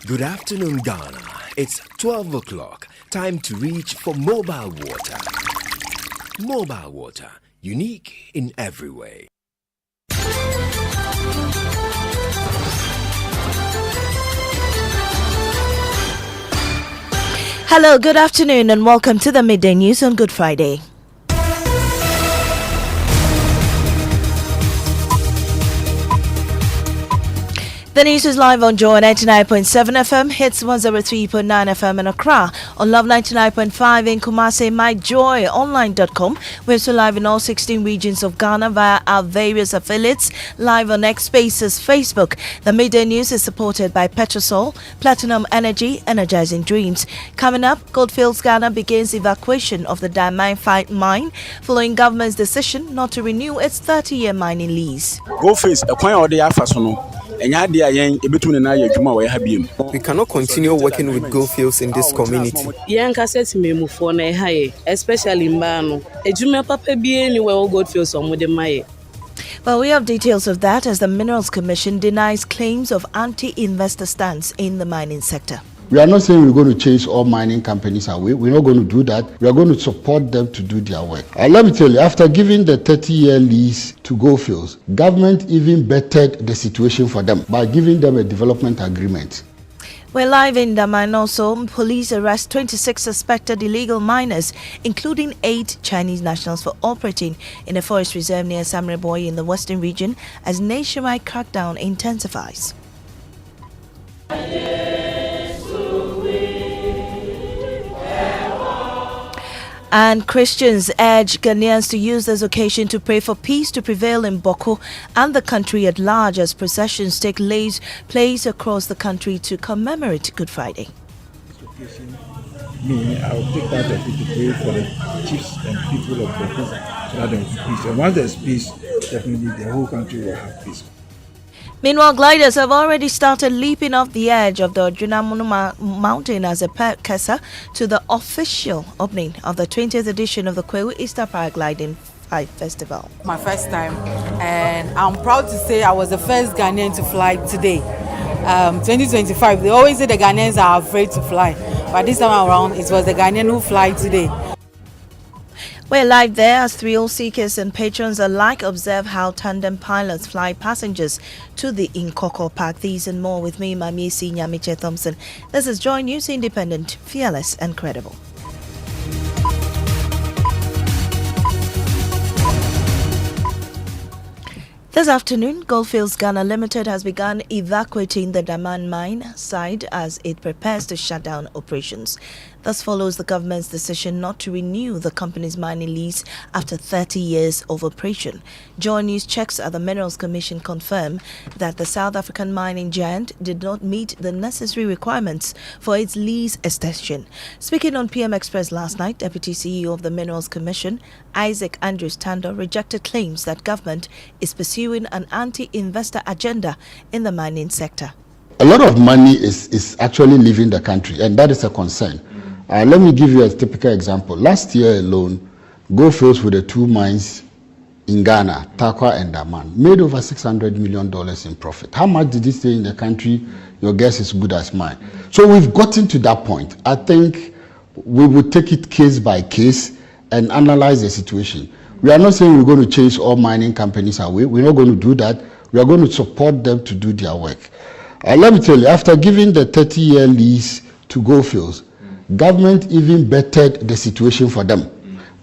Good afternoon, Ghana. It's 12 o'clock. Time to reach for mobile water. Mobile water, unique in every way. Hello, good afternoon, and welcome to the Midday News on Good Friday. The news is live on Joy 99.7 FM, hits 103.9 FM in Accra, on Love 99.5 in Kumasi, myjoyonline.com. We're also live in all 16 regions of Ghana via our various affiliates, live on X Spaces Facebook. The Midday News is supported by Petrosol, Platinum Energy, Energizing Dreams. Coming up, Goldfields Ghana begins evacuation of the diamond mine following government's decision not to renew its 30-year mining lease. Goldfields, we cannot continue working with Goldfields in this community. Especially Well, we have details of that as the Minerals Commission denies claims of anti-investor stance in the mining sector. We are not saying we're going to chase all mining companies away. We're not going to do that. We are going to support them to do their work. Let me tell you, after giving the 30-year lease to Goldfields, government even bettered the situation for them by giving them a development agreement. We're live in Daman also. Police arrest 26 suspected illegal miners, including 8 Chinese nationals, for operating in a forest reserve near Samreboy in the western region as nationwide crackdown intensifies. And Christians urge Ghanaians to use this occasion to pray for peace to prevail in Boko and the country at large as processions take place across the country to commemorate Good Friday. I will take part of it to pray for the chiefs and people of Boko so that there will be peace. And once there's peace, definitely the whole country will have peace. Meanwhile, gliders have already started leaping off the edge of the Junamunu Mountain as a precursor to the official opening of the 20th edition of the Kwewu Easter Paragliding Festival. My first time, and I'm proud to say I was the first Ghanaian to fly today. 2025, they always say the Ghanaians are afraid to fly, but this time around it was the Ghanaian who fly today. We're live there as thrill seekers and patrons alike observe how tandem pilots fly passengers to the Nkoko Park. These and more with me, Maame, Nyamekye, Thompson. This is Joy News, independent, fearless and credible. This afternoon, Goldfields Ghana Limited has begun evacuating the Daman mine site as it prepares to shut down operations. This follows the government's decision not to renew the company's mining lease after 30 years of operation. Joy News checks at the Minerals Commission confirm that the South African mining giant did not meet the necessary requirements for its lease extension. Speaking on PM Express last night, Deputy CEO of the Minerals Commission, Isaac Andrews Tando, rejected claims that government is pursuing an anti-investor agenda in the mining sector. A lot of money is actually leaving the country, and that is a concern. Let me give you a typical example. Last year alone, Goldfields with the 2 mines in Ghana, Takwa and Daman, made over $600 million in profit. How much did it stay in the country? Your guess is good as mine. So we've gotten to that point. I think we will take it case by case and analyze the situation. We are not saying we're going to chase all mining companies away. We're not going to do that. We are going to support them to do their work. Let me tell you, after giving the 30-year lease to Goldfields, government even bettered the situation for them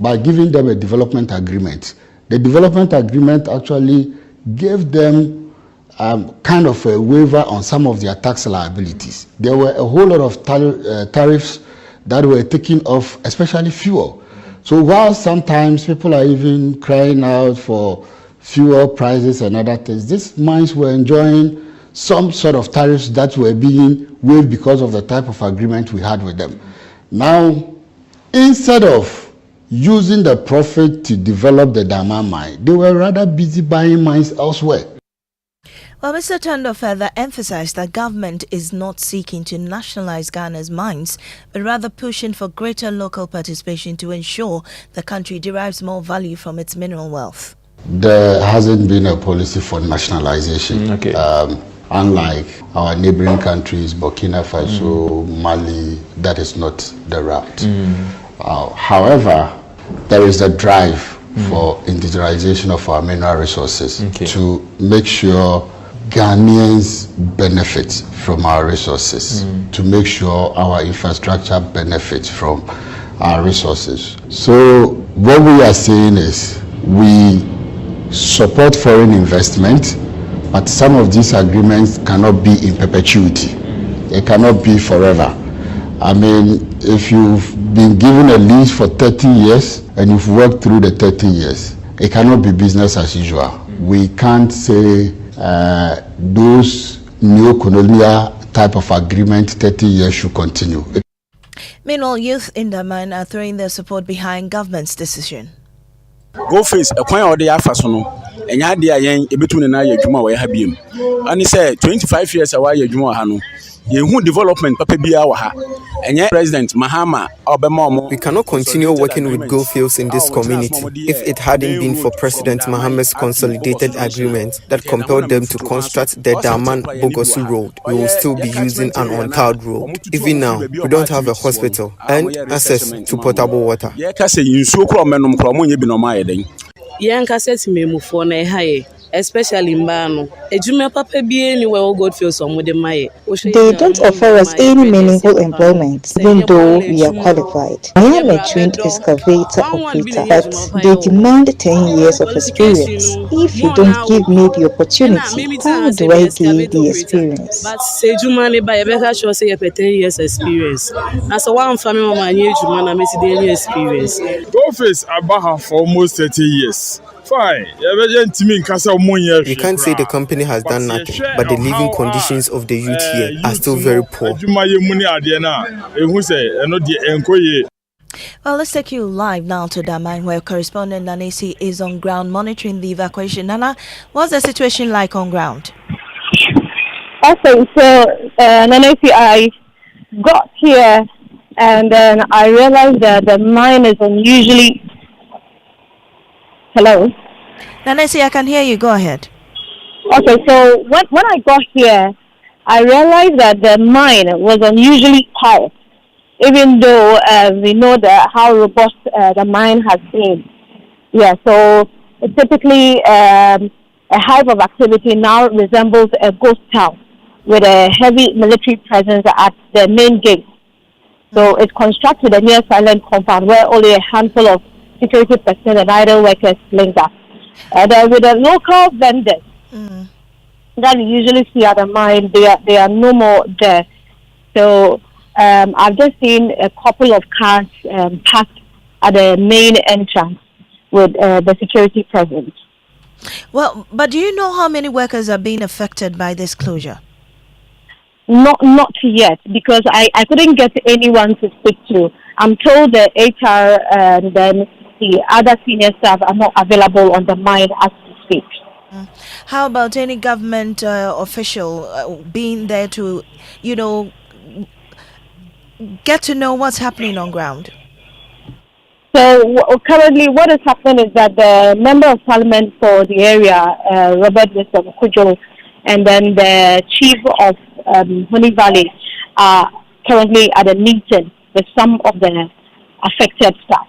by giving them a development agreement. The development agreement actually gave them kind of a waiver on some of their tax liabilities. There were a whole lot of tariffs that were taken off, especially fuel. So while sometimes people are even crying out for fuel prices and other things, these mines were enjoying some sort of tariffs that were being waived because of the type of agreement we had with them. Now, instead of using the profit to develop the Daman mine, they were rather busy buying mines elsewhere. Well, Mr. Tando further emphasized that government is not seeking to nationalize Ghana's mines, but rather pushing for greater local participation to ensure the country derives more value from its mineral wealth. There hasn't been a policy for nationalization. Unlike our neighboring countries, Burkina Faso, Mali, that is not the route. However, there is a drive for indigenization of our mineral resources to make sure Ghanaians benefit from our resources, to make sure our infrastructure benefits from our resources. So what we are saying is we support foreign investment, but some of these agreements cannot be in perpetuity. They cannot be forever. I mean, if you've been given a lease for 30 years and you've worked through the 30 years, it cannot be business as usual. We can't say those neo-colonial type of agreement 30 years should continue. Meanwhile, youth in Daman are throwing their support behind government's decision. Go face a coin or the alpha sono. And ya dear yang between an eye juma where habim. And he said 25 years away juma hano. Ye development papa biya wa ha. And yet President Mahama Obama. We cannot continue working with goldfields in this community if it hadn't been for President Mahama's consolidated agreement that compelled them to construct the Daman-Bogosu road. We will still be using an untarred road. Even now, we don't have a hospital and access to potable water. Especially Mbano. They don't offer us any meaningful employment, even though we are qualified. I am a trained excavator operator, but they demand 10 years of experience. If you don't give me the opportunity, how do I gain the experience? But say Jumani by a better show say 10 years experience. As a one family man, Jumana makes the experience. Go face Abaha for almost 30 years. Fine. You can't say the company has done nothing, but the living conditions of the youth here are still very poor. Well, let's take you live now to Daman, where correspondent Nanesi is on ground monitoring the evacuation. Nana, what's the situation like on ground? Okay, so Nanesi, I got here and then I realized that the mine is unusually... Hello? Nanesi, I can hear you. Go ahead. Okay, so when I got here, I realized that the mine was unusually quiet, even though we know how robust the mine has been. Yeah, so typically a hive of activity now resembles a ghost town with a heavy military presence at the main gate. So it's constructed a near silent compound where only a handful of security personnel and idle workers linked up. With the local vendors that you usually see at the mine, they are no more there. So I've just seen a couple of cars parked at the main entrance with the security present. Well, but do you know how many workers are being affected by this closure? Not yet, because I couldn't get anyone to speak to. I'm told the HR and then the other senior staff are not available on the mine as we speak. How about any government official being there to, get to know what's happening on ground? So currently what is happening is that the Member of Parliament for the area, Robert Wilson Kujo, and then the Chief of Honey Valley are currently at a meeting with some of the affected staff.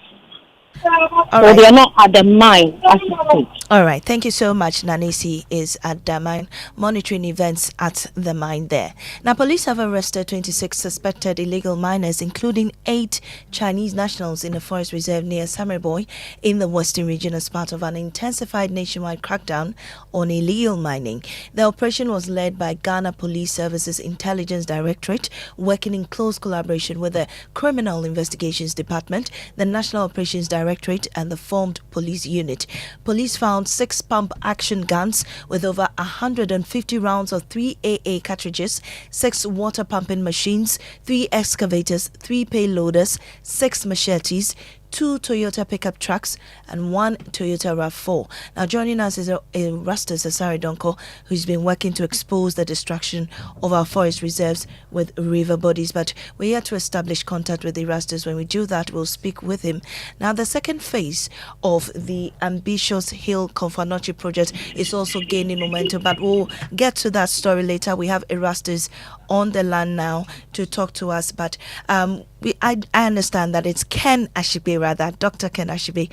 So they are not at the mine as we speak. All right. Thank you so much. Nanesi is at the mine monitoring events at the mine there. Now, police have arrested 26 suspected illegal miners, including 8 Chinese nationals in a forest reserve near Samerboy in the western region as part of an intensified nationwide crackdown on illegal mining. The operation was led by Ghana Police Services Intelligence Directorate, working in close collaboration with the Criminal Investigations Department, the National Operations Directorate, and the formed police unit. Police found 6 pump action guns with over 150 rounds of 3 AA cartridges, 6 water pumping machines, 3 excavators, 3 payloaders, 6 machetes, 2 Toyota pickup trucks, and 1 Toyota RAV4. Now, joining us is Erastus Asari Donko, who's been working to expose the destruction of our forest reserves with river bodies. But we're here to establish contact with Erastus. When we do that, we'll speak with him. Now, the second phase of the ambitious Hill Konfanochi project is also gaining momentum, but we'll get to that story later. We have Erastus on the land now to talk to us, but I understand that it's Dr. Ken Ashibe,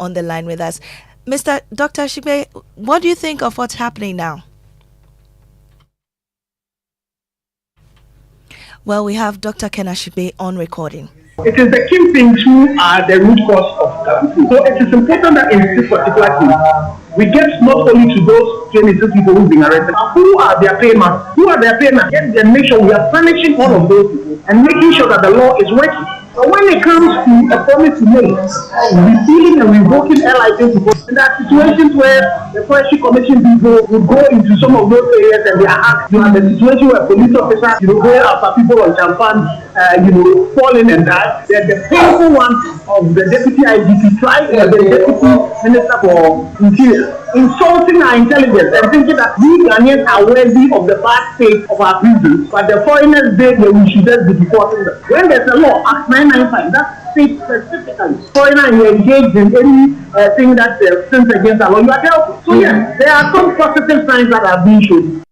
on the line with us. Mr. Dr. Ashibe, what do you think of what's happening now? Well, we have Dr. Ken Ashibe on recording. It is the kingpins who are the root cause of crime. So it is important that in this particular case, we get not only to those 22 people who've been arrested, who are their payments, and then make sure we are punishing all of those people and making sure that the law is working. So when it comes to a promise to make, repealing and revoking license, and there are situations where the Forestry Commission people will go into some of those areas and they are asked, you have the situation where police officers, going after people on champagne, falling and die. The painful one of the deputy IGP tried, the deputy minister for interior, insulting our intelligence and thinking that we Ghanaians are worthy of the bad state of our prisons, but the foreigners say that we should just be deporting them. When there's a law, Act 995, that states specifically, foreigner you engaged in any thing that sins against our law, you are dealt. So yes, there are some positive signs that are being shown.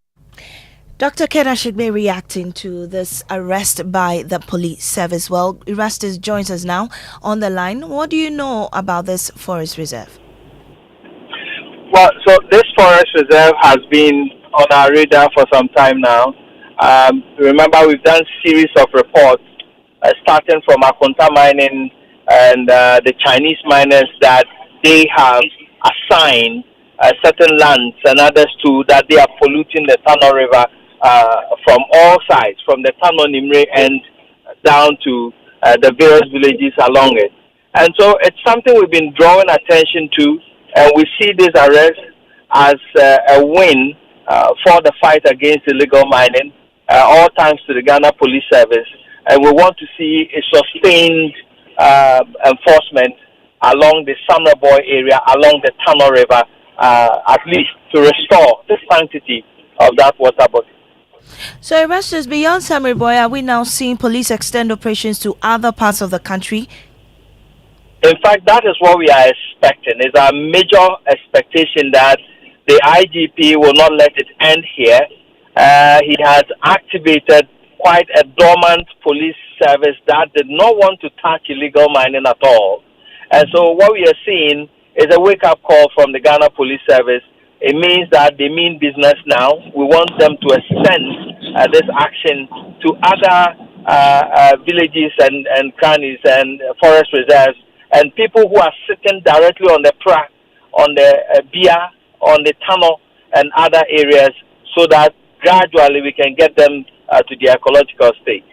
Dr. Ken Ashibe reacting to this arrest by the police service. Well, Erastus joins us now on the line. What do you know about this forest reserve? Well, so this forest reserve has been on our radar for some time now. Remember, we've done series of reports starting from Akonta mining and the Chinese miners that they have assigned certain lands and others too, that they are polluting the Tano River from all sides, from the Tano Nimre end down to the various villages along it. And so it's something we've been drawing attention to, and we see this arrest as a win for the fight against illegal mining, all thanks to the Ghana Police Service. And we want to see a sustained enforcement along the Samraboy area, along the Tano River, at least to restore the sanctity of that water body. So, Erastus, beyond Samraboy, are we now seeing police extend operations to other parts of the country? In fact, that is what we are expecting. It's a major expectation that the IGP will not let it end here. He has activated quite a dormant police service that did not want to touch illegal mining at all. And so what we are seeing is a wake-up call from the Ghana Police Service. It means that they mean business now. We want them to extend this action to other villages and crannies and forest reserves, and people who are sitting directly on the Pra, on the Bia, on the Tano and other areas, so that gradually we can get them to the ecological state.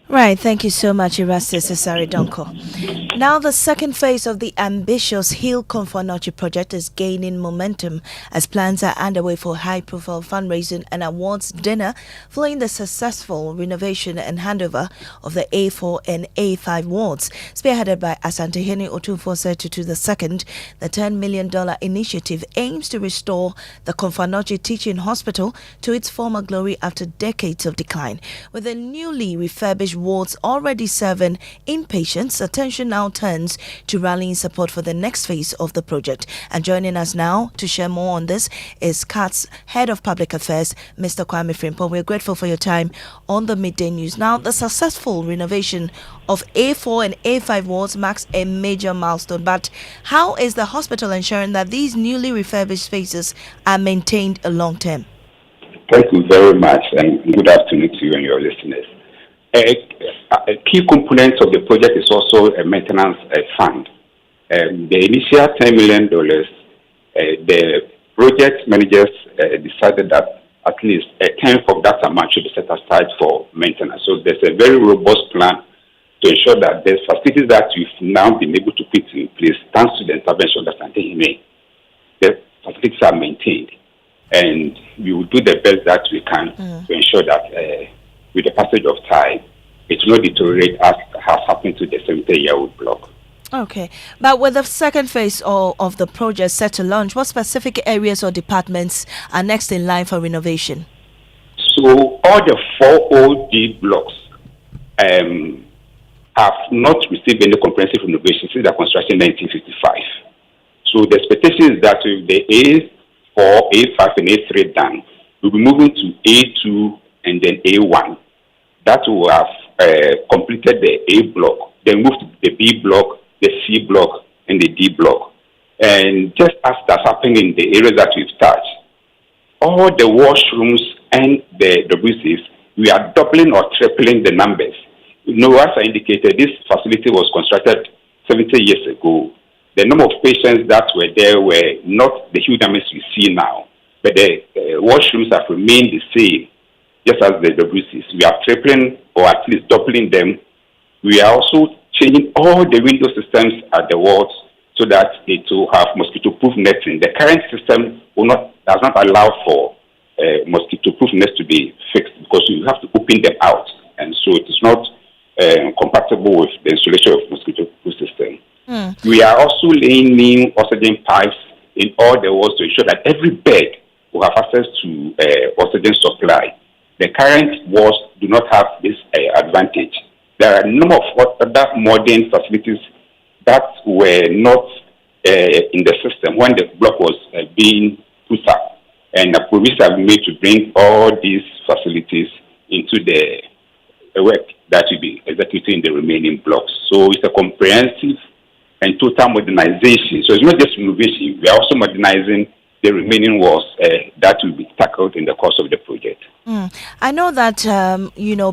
Right, thank you so much, Erastus Asari Donko. Now, the second phase of the ambitious Hill Konfanochi project is gaining momentum as plans are underway for high-profile fundraising and awards dinner following the successful renovation and handover of the A4 and A5 wards. Spearheaded by Asantehene Otumfuo-Setutu II, the $10 million initiative aims to restore the Konfanochi Teaching Hospital to its former glory after decades of decline. With the newly refurbished wards already serving inpatients, attention now turns to rallying support for the next phase of the project. And joining us now to share more on this is CAT's Head of Public Affairs, Mr. Kwame Frimpong. We're grateful for your time on the Midday News. Now, the successful renovation of A4 and A5 wards marks a major milestone, but how is the hospital ensuring that these newly refurbished spaces are maintained long term? Thank you very much, and good afternoon to you and your listeners. A key component of the project is also a maintenance fund. The initial $10 million, the project managers decided that at least a tenth of that amount should be set aside for maintenance. So there's a very robust plan to ensure that the facilities that we've now been able to put in place, thanks to the intervention that Asantehene made, the facilities are maintained. And we will do the best that we can to ensure that with the passage of time, it will not deteriorate as has happened to the 70-year-old block. Okay, but with the second phase of the project set to launch, what specific areas or departments are next in line for renovation? So all the 4 OD blocks have not received any comprehensive renovation since their construction in 1955. So the expectation is that with the A4, A5, and A3 done, we'll be moving to A2 and then A1. That will have completed the A block, then move to the B block, the C block, and the D block. And just as that's happening in the areas that we've touched, all the washrooms and the WCs, we are doubling or tripling the numbers. As I indicated, this facility was constructed 70 years ago. The number of patients that were there were not the huge numbers we see now, but the washrooms have remained the same, just as the WCs. We are tripling or at least doubling them. We are also changing all the window systems at the walls so that it will have mosquito-proof netting. The current system does not allow for mosquito-proof nets to be fixed because you have to open them out, and so it is not compatible with the installation of mosquito-proof system. We are also laying new oxygen pipes in all the walls to ensure that every bed will have access to oxygen supply. The current walls do not have this advantage. There are a number of other modern facilities that were not in the system when the block was being put up, and the provisions have been made to bring all these facilities into the work that will be executed in the remaining blocks. So it's a comprehensive and total modernization. So it's not just renovation, we are also modernizing the remaining walls that will be tackled in the course of the project. I know that,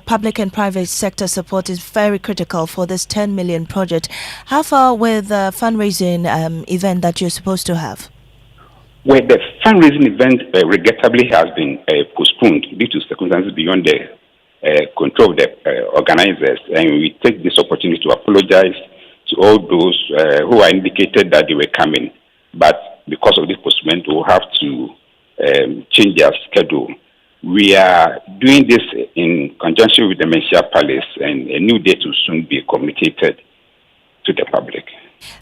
public and private sector support is very critical for this 10 million project. How far with the fundraising event that you're supposed to have? Well, the fundraising event regrettably has been postponed due to circumstances beyond the control of the organizers. And we take this opportunity to apologize to all those who indicated that they were coming. But because of this postponement, we'll have to change their schedule. We are doing this in conjunction with the Mensia Palace, and a new date will soon be communicated to the public.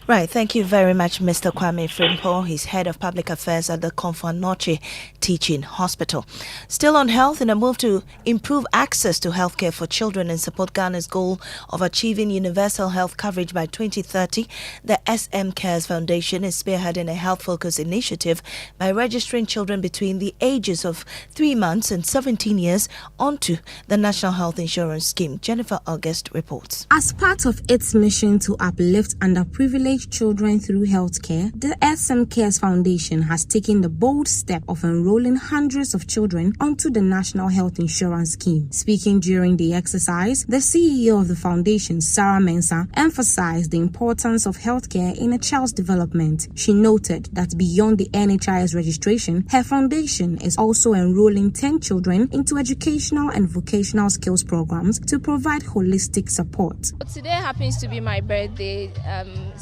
Right, thank you very much, Mr. Kwame Frimpong. He's Head of Public Affairs at the Komfo-Anokye Teaching Hospital. Still on health, in a move to improve access to healthcare for children and support Ghana's goal of achieving universal health coverage by 2030, the SM Cares Foundation is spearheading a health-focused initiative by registering children between the ages of 3 months and 17 years onto the National Health Insurance Scheme. Jennifer August reports. As part of its mission to uplift underprivileged children through healthcare, the SM Cares Foundation has taken the bold step of enrolling hundreds of children onto the National Health Insurance Scheme. Speaking during the exercise, the CEO of the foundation, Sarah Mensah, emphasized the importance of healthcare in a child's development. She noted that beyond the NHIS registration, her foundation is also enrolling 10 children into educational and vocational skills programs to provide holistic support. Today happens to be my birthday,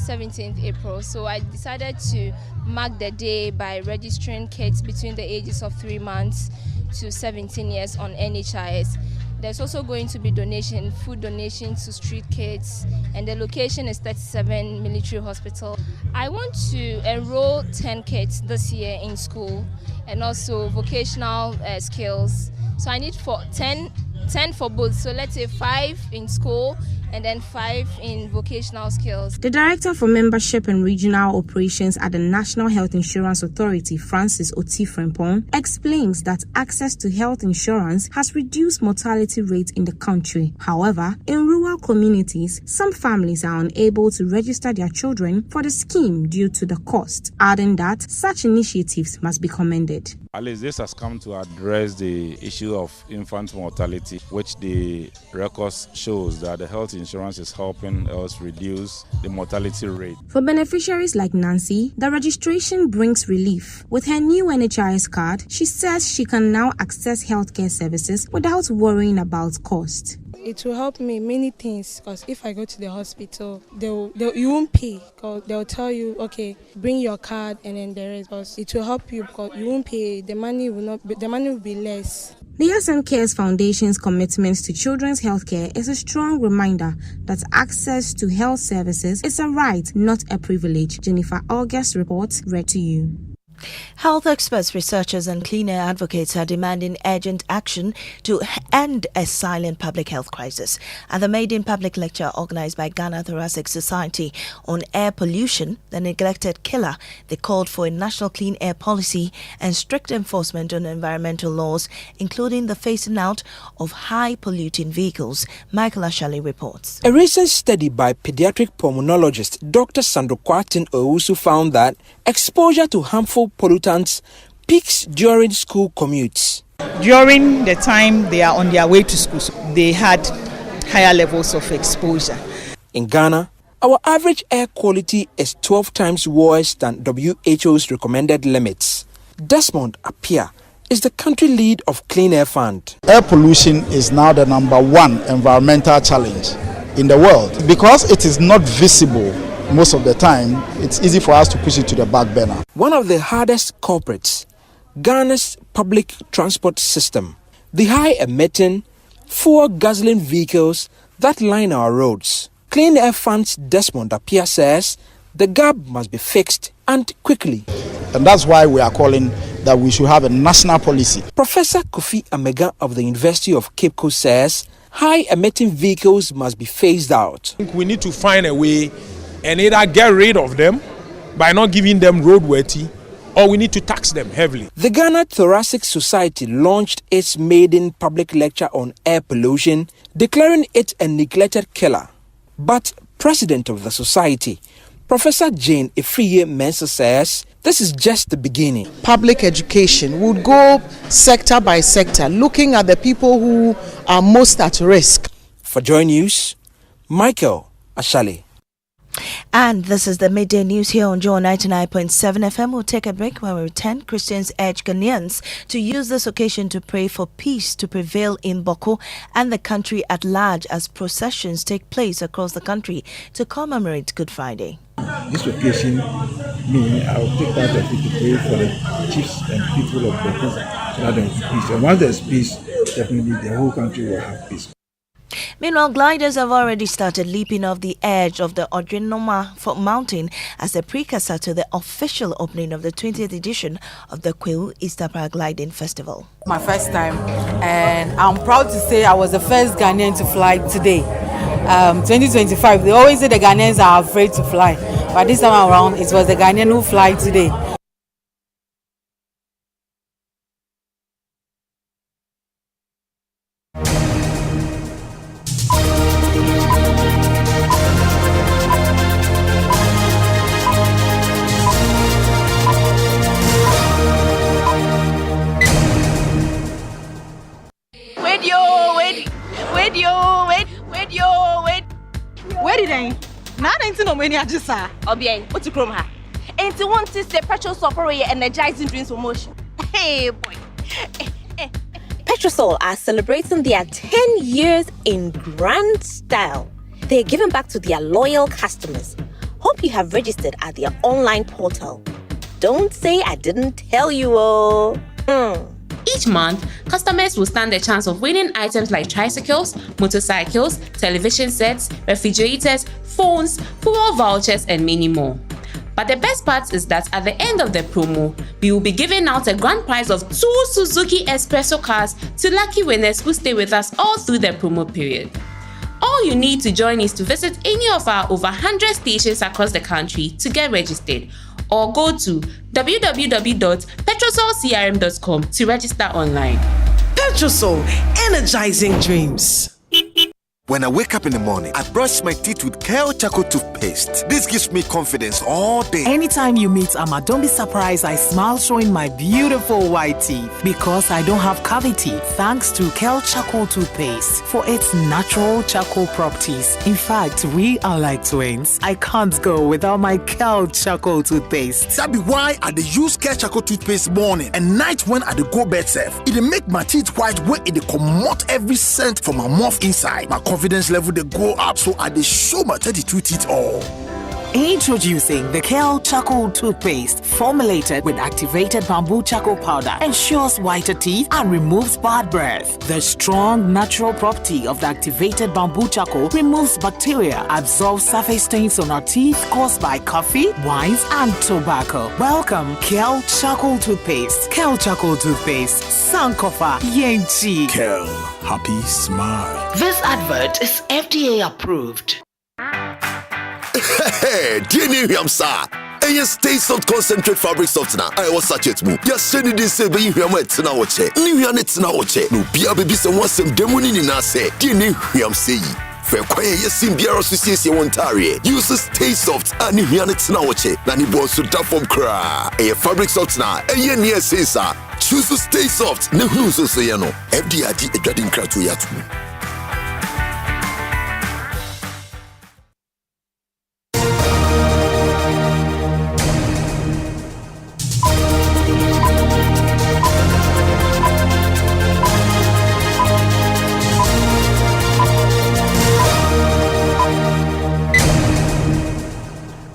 17th April, so I decided to mark the day by registering kids between the ages of 3 months to 17 years on NHIS. There's also going to be food donation to street kids, and the location is 37 Military Hospital. I want to enroll 10 kids this year in school and also vocational skills. So I need 10 for both, so let's say 5 in school and then 5 in vocational skills. The Director for Membership and Regional Operations at the National Health Insurance Authority, Francis Oti Frimpong, explains that access to health insurance has reduced mortality rates in the country. However, in rural communities, some families are unable to register their children for the scheme due to the cost, adding that such initiatives must be commended. At least this has come to address the issue of infant mortality, which the records shows that the health insurance is helping us reduce the mortality rate. For beneficiaries like Nancy, the registration brings relief. With her new NHIS card, she says she can now access healthcare services without worrying about cost. It will help me many things, because if I go to the hospital, you won't pay, because they'll tell you, okay, bring your card and then there is. Because it will help you, because you won't pay. The money will be less. The SM Cares Foundation's commitment to children's healthcare is a strong reminder that access to health services is a right, not a privilege. Jennifer August reports, read to you. Health experts, researchers and clean air advocates are demanding urgent action to end a silent public health crisis. At the Midday public lecture organized by Ghana Thoracic Society on air pollution, the neglected killer, they called for a national clean air policy and strict enforcement on environmental laws, including the phasing out of high polluting vehicles. Michael Ashali reports. A recent study by pediatric pulmonologist Dr. Sandro Kwatin Owusu found that exposure to harmful pollutants peaks during school commutes. During the time they are on their way to school, they had higher levels of exposure. In Ghana, our average air quality is 12 times worse than WHO's recommended limits. Desmond Appiah is the country lead of Clean Air Fund. Air pollution is now the #1 environmental challenge in the world. Because it is not visible most of the time, it's easy for us to push it to the back burner. One of the hardest culprits, Ghana's public transport system. The high-emitting, fuel-guzzling vehicles that line our roads. Clean Air Fund's Desmond Appiah says the gap must be fixed and quickly. And that's why we are calling that we should have a national policy. Professor Kofi Amega of the University of Cape Coast says high-emitting vehicles must be phased out. We need to find a way and either get rid of them by not giving them roadworthy, or we need to tax them heavily. The Ghana Thoracic Society launched its maiden public lecture on air pollution, declaring it a neglected killer. But president of the society, Professor Jane Ifriye Mensah says this is just the beginning. Public education would go sector by sector, looking at the people who are most at risk. For Joy News, Michael Ashali. And this is the Midday News here on Joy 99.7 FM. We'll take a break. When we return, Christians urge Ghanaians to use this occasion to pray for peace to prevail in Boko and the country at large as processions take place across the country to commemorate Good Friday. This occasion, I will take part of it to pray for the chiefs and people of Boko so that there will be peace. And once there's peace, definitely the whole country will have peace. Meanwhile, gliders have already started leaping off the edge of the Odrinoma Mountain as a precursor to the official opening of the 20th edition of the Kweu Easter Paragliding Festival. My first time, and I'm proud to say I was the first Ghanaian to fly today. 2025, they always say the Ghanaians are afraid to fly, but this time around it was the Ghanaian who fly today. Where did I? Now I don't know many I just saw. Obiang, what you chrome her? And to want to say petrol software energizing dreams for motion. Hey boy. Petrosol are celebrating their 10 years in grand style. They're giving back to their loyal customers. Hope you have registered at their online portal. Don't say I didn't tell you, oh. Each month, customers will stand a chance of winning items like tricycles, motorcycles, television sets, refrigerators, phones, fuel vouchers, and many more. But the best part is that at the end of the promo, we will be giving out a grand prize of 2 Suzuki Espresso cars to lucky winners who stay with us all through the promo period. All you need to join is to visit any of our over 100 stations across the country to get registered, or go to www.petrosolcrm.com to register online. Petrosol, energizing dreams. When I wake up in the morning, I brush my teeth with Kale Charcoal toothpaste. This gives me confidence all day. Anytime you meet Amma, don't be surprised I smile showing my beautiful white teeth because I don't have cavity thanks to Kale Charcoal toothpaste for its natural charcoal properties. In fact, we are like twins. I can't go without my Kale Charcoal toothpaste. That be why I dey use Kale Charcoal toothpaste morning and night when I dey go bed safe. It dey make my teeth white when it dey comot every scent from my mouth inside. My confidence level they go up, so I dey show my 32 teeth all. Introducing the Kel Charcoal Toothpaste, formulated with activated bamboo charcoal powder, ensures whiter teeth and removes bad breath. The strong natural property of the activated bamboo charcoal removes bacteria, absorbs surface stains on our teeth caused by coffee, wines, and tobacco. Welcome, Kel Charcoal Toothpaste. Kel Charcoal Toothpaste, Sankofa Yenchi. Kel, happy smile. This advert is FDA approved. Hey, dear Niham sir. And you stay soft concentrate fabric softener. I was such it move. You're sending this say, but you hear my tina oche. Nihiam it's na oche. No, be a baby, some was some demoni in us say. Dear Niham say. Fair quiet, yes, in Biara Association Ontario. Use stay soft and Nihiam it's na oche. Nani boss to tap from cry. A fabric softener. And ye near say, sir. Choose to stay soft. No, so say, you know. FDID a dreading crowd to yatu.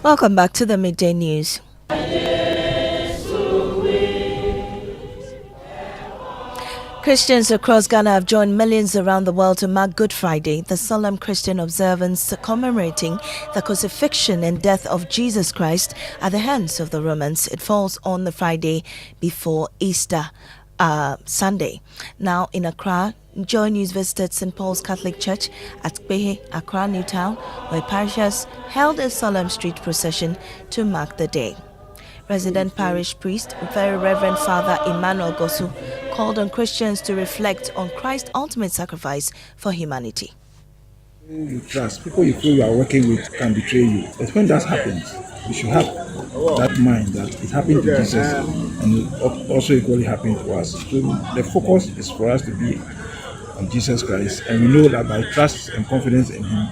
Welcome back to the Midday News. Christians across Ghana have joined millions around the world to mark Good Friday, the solemn Christian observance commemorating the crucifixion and death of Jesus Christ at the hands of the Romans. It falls on the Friday before Easter Sunday. Now in Accra, Joy News visited St. Paul's Catholic Church at Behe, Accra Newtown, where parishes held a solemn street procession to mark the day. Resident parish priest, Very Reverend Father Emmanuel Gosu, called on Christians to reflect on Christ's ultimate sacrifice for humanity. You trust, people you feel you are working with can betray you. But when that happens, you should have that mind that it happened to Jesus and also equally happened to us. So the focus is for us to be on Jesus Christ, and we know that by trust and confidence in Him,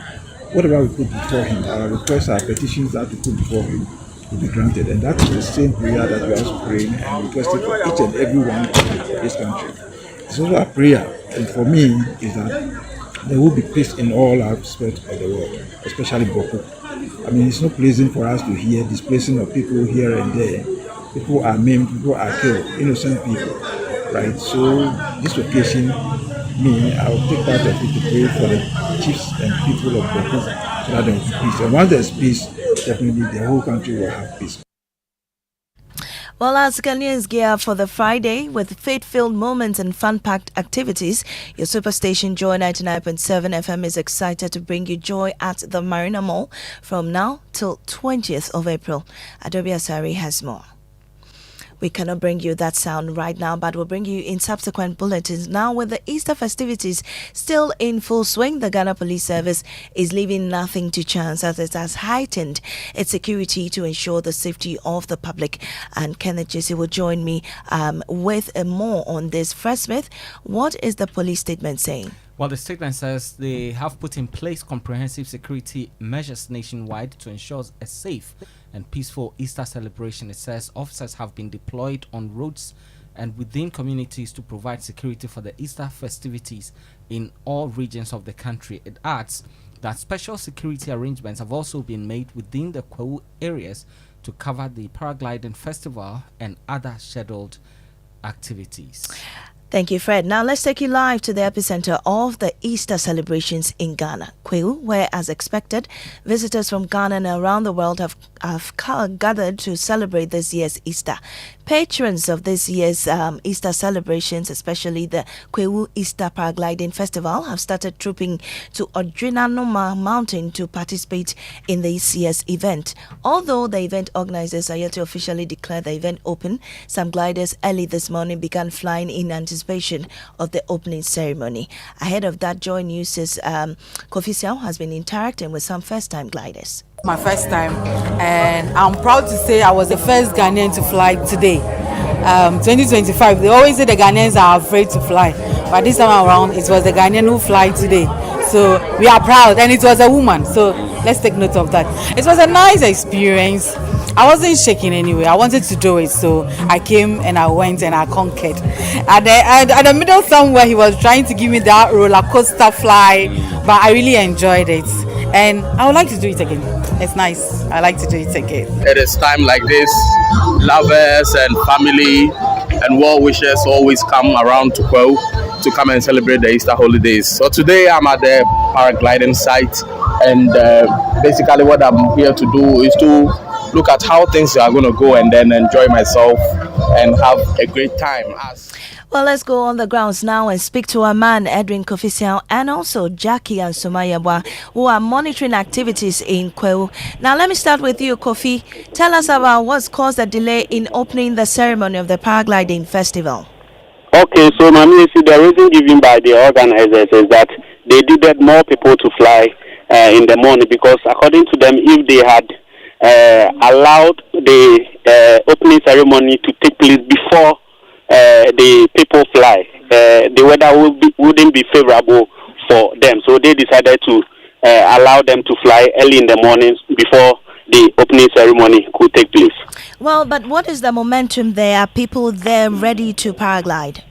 whatever we put before Him, our requests, our petitions that we put before Him will be granted. And that is the same prayer that we are also praying and requesting for each and every one of this country. It's also a prayer, and for me, is that there will be peace in all aspects of the world, especially Boko. I mean, it's not pleasant for us to hear displacing of people here and there. People are maimed, people are killed, innocent people, right? So this occasion, I will take part of it to pray for the chiefs and people of Boko so that there will be peace. And once there's peace, definitely the whole country will have peace. Well, as Ghanaians gear up for the Friday with faith-filled moments and fun-packed activities, your superstation Joy 99.7 FM is excited to bring you joy at the Marina Mall from now till 20th of April. Adobe Asari has more. We cannot bring you that sound right now, but we'll bring you in subsequent bulletins. Now, with the Easter festivities still in full swing, the Ghana Police Service is leaving nothing to chance as it has heightened its security to ensure the safety of the public. And Kenneth Jesse will join me with more on this. Fred Smith, what is the police statement saying? Well, the statement says they have put in place comprehensive security measures nationwide to ensure a safe and peaceful Easter celebration. It says officers have been deployed on roads and within communities to provide security for the Easter festivities in all regions of the country. It adds that special security arrangements have also been made within the Kwahu areas to cover the paragliding festival and other scheduled activities. Thank you, Fred. Now let's take you live to the epicenter of the Easter celebrations in Ghana, Kwahu, where, as expected, visitors from Ghana and around the world have gathered to celebrate this year's Easter. Patrons of this year's Easter celebrations, especially the Kwahu Easter Paragliding Festival, have started trooping to Odrinanoma Mountain to participate in this year's event. Although the event organizers are yet to officially declare the event open, some gliders early this morning began flying in anticipation of the opening ceremony. Ahead of that, Joy News' Kofi Siao has been interacting with some first-time gliders. My first time, and I'm proud to say I was the first Ghanaian to fly today. 2025, they always say the Ghanaians are afraid to fly, but this time around it was the Ghanaian who fly today. So we are proud, and it was a woman, so let's take note of that. It was a nice experience. I wasn't shaking anyway. I wanted to do it, so I came and I went and I conquered. At the middle somewhere, he was trying to give me that roller coaster fly, but I really enjoyed it. and I would like to do it again. It's nice. I like to do it again. It is time like this, lovers and family and well wishers always come around to Kwewu to come and celebrate the Easter holidays. So today I'm at the paragliding site, and basically what I'm here to do is to look at how things are going to go and then enjoy myself and have a great time. Well, let's go on the grounds now and speak to our man, Edwin Kofisiao, and also Jackie and Sumayabwa, who are monitoring activities in Kwewu. Now, let me start with you, Kofi. Tell us about what's caused the delay in opening the ceremony of the paragliding festival. Okay, so Maame, the reason given by the organizers is that they needed more people to fly in the morning, because according to them, if they had allowed the opening ceremony to take place before the people fly, the weather wouldn't be favorable for them. So they decided to allow them to fly early in the morning before the opening ceremony could take place. Well, but what is the momentum there? Are people there ready to paraglide?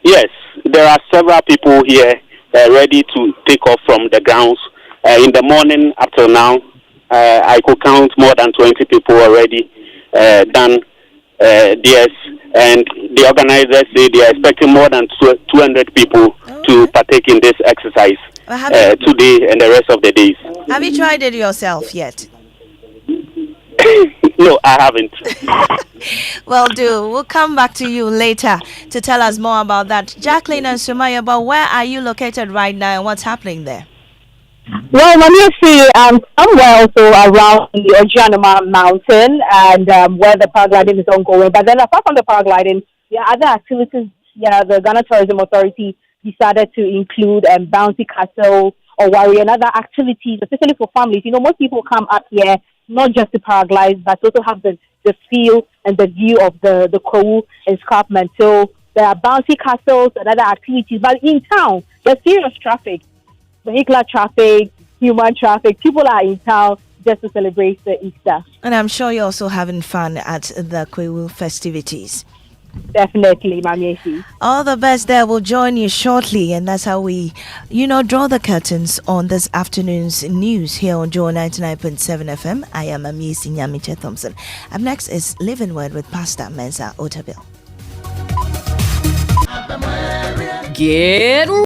Yes, there are several people here ready to take off from the grounds. In the morning up till now, I could count more than 20 people already done theirs, and the organizers say they are expecting more than 200 people to partake in this exercise today and the rest of the days. Have you tried it yourself yet? No, I haven't. Well, we'll come back to you later to tell us more about that. Jacqueline and Sumaya, but where are you located right now and what's happening there? Well, let me see. Somewhere also around the Ojianoma mountain, and where the paragliding is ongoing. But then apart from the paragliding, there are other activities. The Ghana Tourism Authority decided to include bouncy castle or warrior and other activities, especially for families. Most people come up here not just to paraglide, but also have the feel and the view of the Kwewu escarpment. So there are bouncy castles and other activities. But in town, there's serious traffic. Vehicular traffic, human traffic. People are in town just to celebrate the Easter. And I'm sure you're also having fun at the Kwewu festivities. Definitely, Maame. All the best there. We'll join you shortly, and that's how we, draw the curtains on this afternoon's news here on Joe 99.7 FM. I am Nyamekye Thompson. Up next is Living Word with Pastor Mensa Otabil. Get